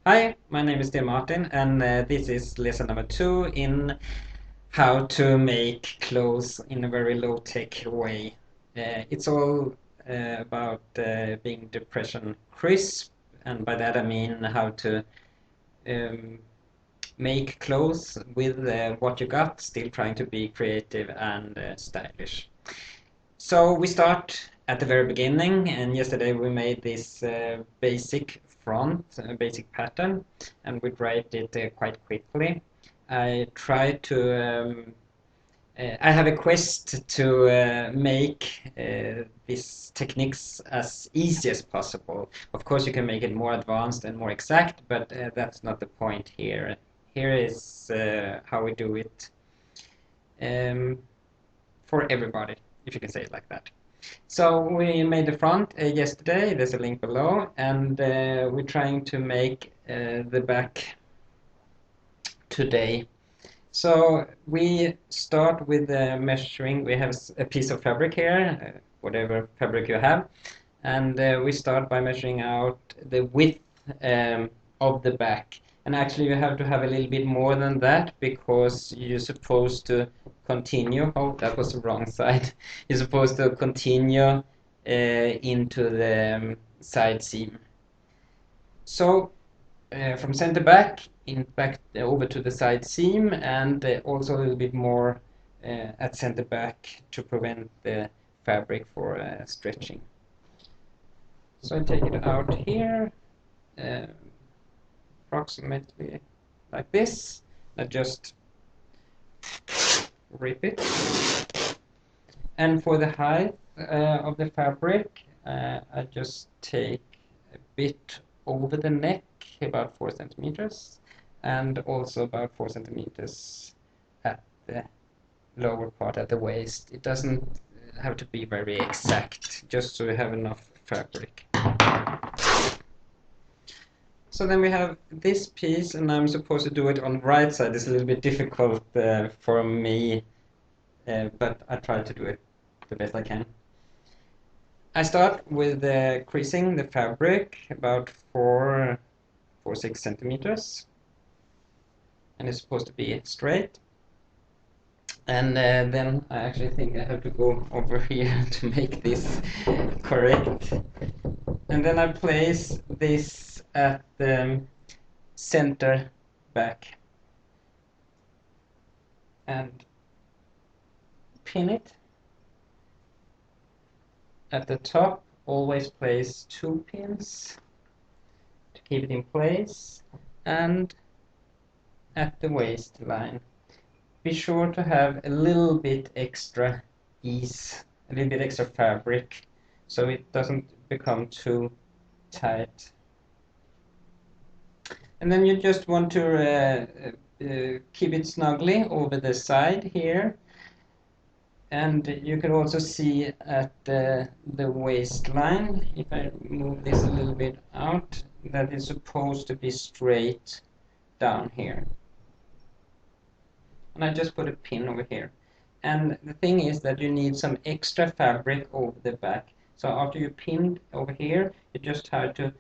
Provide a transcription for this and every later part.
Hi, my name is Sten Martin, and this is lesson number 2 in how to make clothes in a very low-tech way. It's all about being depression crisp, and by that I mean how to um, make clothes with what you got, still trying to be creative and stylish. So we start at the very beginning, and yesterday we made this basic front, basic pattern, and we draped it quite quickly. I tried to, I have a quest to make these techniques as easy as possible. Of course, you can make it more advanced and more exact, but that's not the point here. Here is how we do it um, for everybody, if you can say it like that. So we made the front yesterday, there's a link below, and we're trying to make the back today. So we start with measuring. We have a piece of fabric here, whatever fabric you have, and we start by measuring out the width of the back. And actually you have to have a little bit more than that because you're supposed to continue. Oh, that was the wrong side. You're supposed to continue into the side seam. So from center back back over to the side seam, and also a little bit more at center back to prevent the fabric for stretching. So I take it out here, uh, approximately like this. I just rip it. And for the height of the fabric, I just take a bit over the neck, about 4 centimeters, and also about 4 centimeters at the lower part at the waist. It doesn't have to be very exact, just so we have enough fabric. So then we have this piece, and I'm supposed to do it on the right side. It's a little bit difficult for me, but I try to do it the best I can. I start with creasing the fabric about 6 centimeters, and it's supposed to be straight. And then I actually think I have to go over here to make this correct. And then I place this at the center back and pin it. At the top, always place 2 pins to keep it in place, and at the waistline, be sure to have a little bit extra ease, a little bit extra fabric, so it doesn't become too tight. And then you just want to keep it snugly over the side here. And you can also see at the waistline, if I move this a little bit out, that it's supposed to be straight down here. And I just put a pin over here. And the thing is that you need some extra fabric over the back. So after you pinned over here, you just have to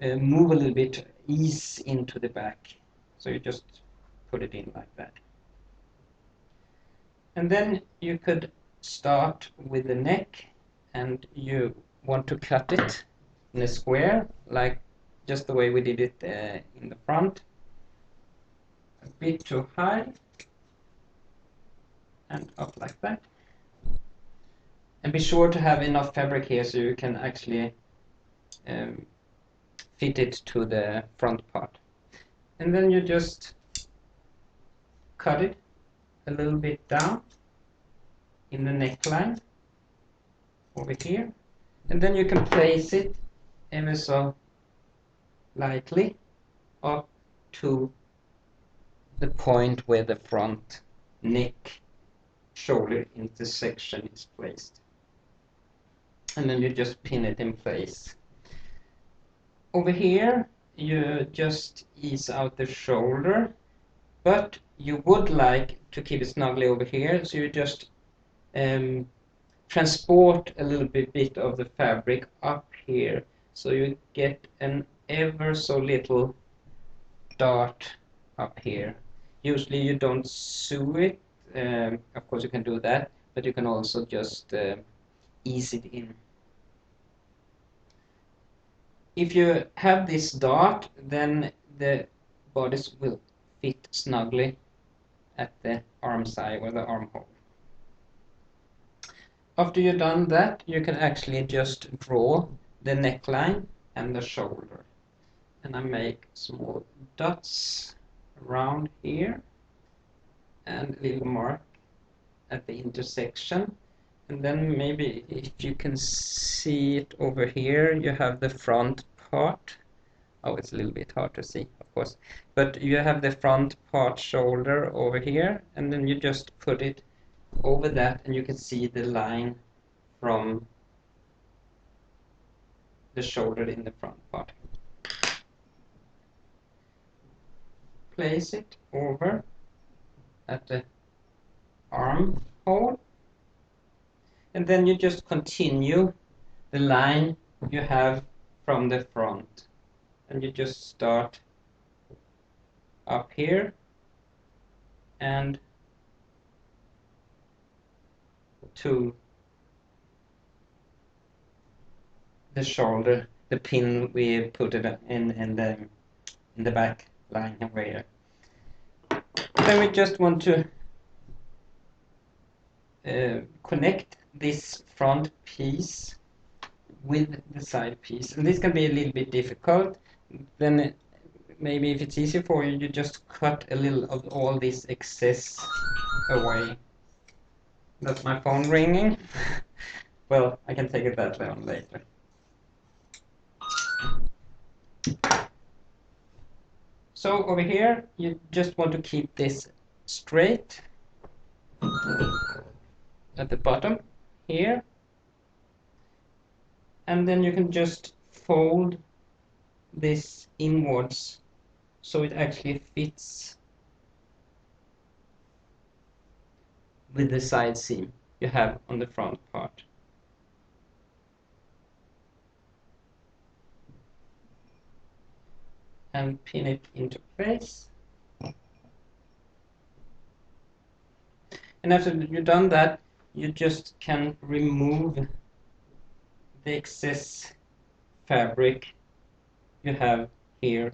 move a little bit, ease into the back. So you just put it in like that. And then you could start with the neck, and you want to cut it in a square, like just the way we did it in the front. A bit too high, and up like that. And be sure to have enough fabric here so you can actually fit it to the front part. And then you just cut it a little bit down in the neckline over here, and then you can place it ever so lightly up to the point where the front neck shoulder intersection is placed, and then you just pin it in place. Over here you just ease out the shoulder, but you would like to keep it snugly over here, so you just transport a little bit of the fabric up here, so you get an ever so little dart up here. Usually you don't sew it. Of course you can do that, but you can also just ease it in. If you have this dart, then the bodice will fit snugly at the arm side or the armhole. After you've done that, you can actually just draw the neckline and the shoulder. And I make small dots around here and a little mark at the intersection. And then maybe if you can see it over here, you have the front part. Oh, it's a little bit hard to see, of course. But you have the front part shoulder over here, and then you just put it over that, and you can see the line from the shoulder in the front part. Place it over at the armhole, and then you just continue the line you have from the front, and you just start up here and to the shoulder, the pin we put it in the back line over here. Then we just want to connect this front piece with the side piece, and this can be a little bit difficult. Then maybe if it's easy for you, you just cut a little of all this excess away. That's my phone ringing. Well, I can take it that down later. So over here, you just want to keep this straight at the bottom here, and then you can just fold this inwards so it actually fits with the side seam you have on the front part. And pin it into place. And after you've done that, you just can remove the excess fabric you have here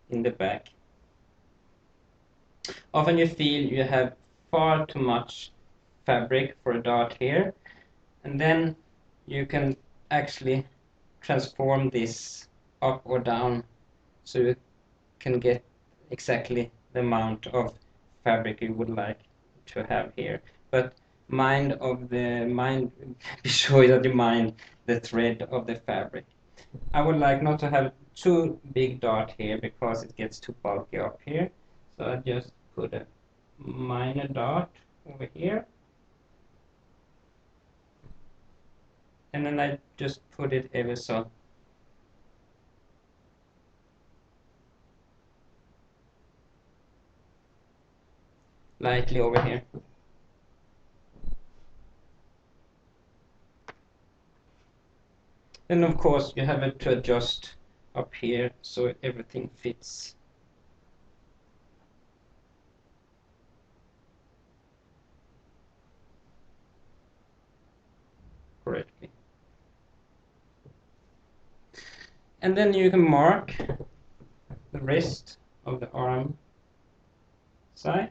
in the back. Often you feel you have far too much fabric for a dart here, and then you can actually transform this up or down so you can get exactly the amount of fabric you would like to have here. But be sure that you mind the thread of the fabric. I would like not to have too big dart here because it gets too bulky up here. So I just put a minor dart over here. And then I just put it ever so lightly over here. And of course you have to adjust up here so everything fits correctly. And then you can mark the rest of the arm side.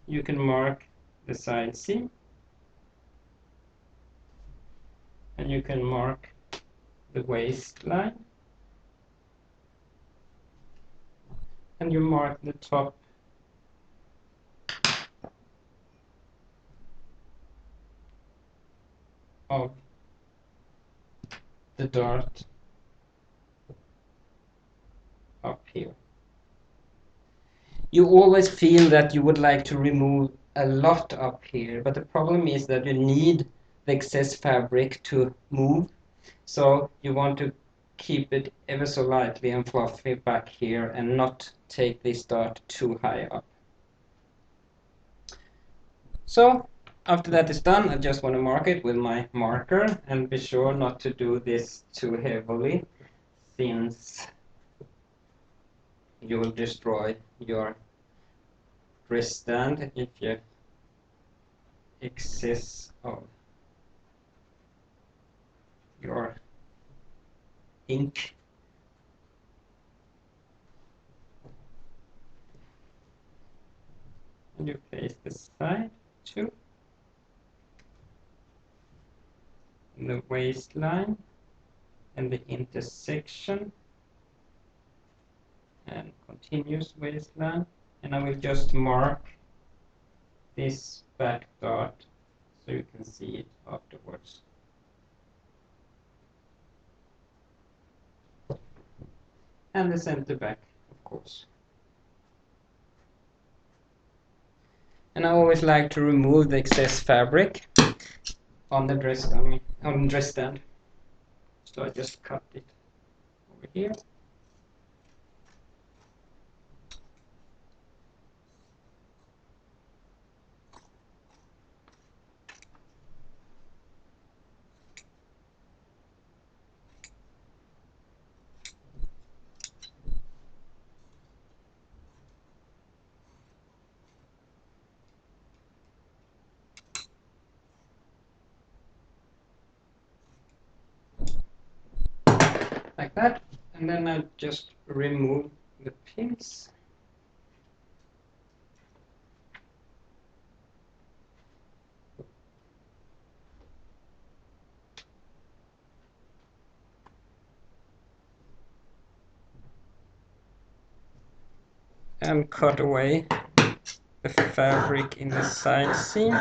You can mark the side seam, and you can mark the waistline, and you mark the top of the dart up here. You always feel that you would like to remove a lot up here, but the problem is that you need the excess fabric to move, so you want to keep it ever so lightly and fluffy back here and not take this dart too high up. So after that is done, I just want to mark it with my marker, and be sure not to do this too heavily, since you will destroy your dress stand if you excess of your ink. And you place the side too, the waistline and the intersection and continuous waistline, and I will just mark this back dot so you can see it afterwards. And the center back, of course. And I always like to remove the excess fabric on the dress stand. So I just cut it over here. Like that, and then I just remove the pins. And cut away the fabric in the side seam.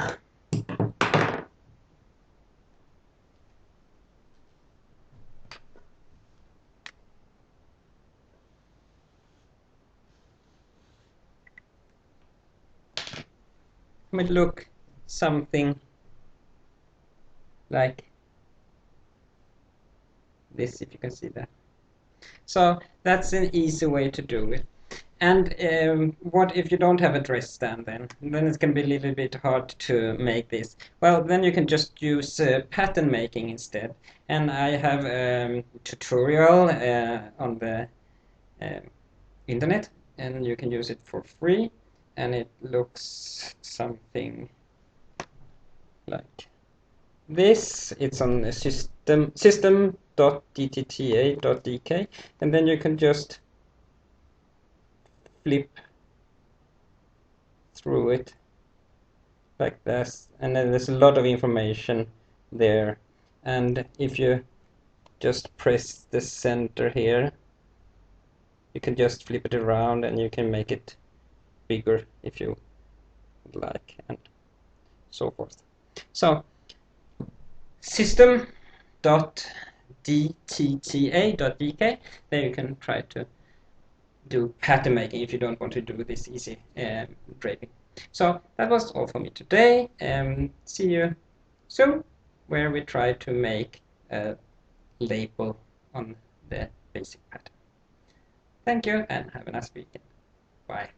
It might look something like this, if you can see that. So that's an easy way to do it. And what if you don't have a dress stand then? Then it's going to be a little bit hard to make this. Well, then you can just use pattern making instead. And I have a tutorial on the internet, and you can use it for free. And it looks something like this. It's on the system.dtta.dk, and then you can just flip through it like this, and then there's a lot of information there. And if you just press the center here, you can just flip it around and you can make it bigger if you would like, and so forth. So system.dtta.dk, there you can try to do pattern making if you don't want to do this easy draping. So that was all for me today. See you soon, where we try to make a label on the basic pattern. Thank you and have a nice weekend. Bye.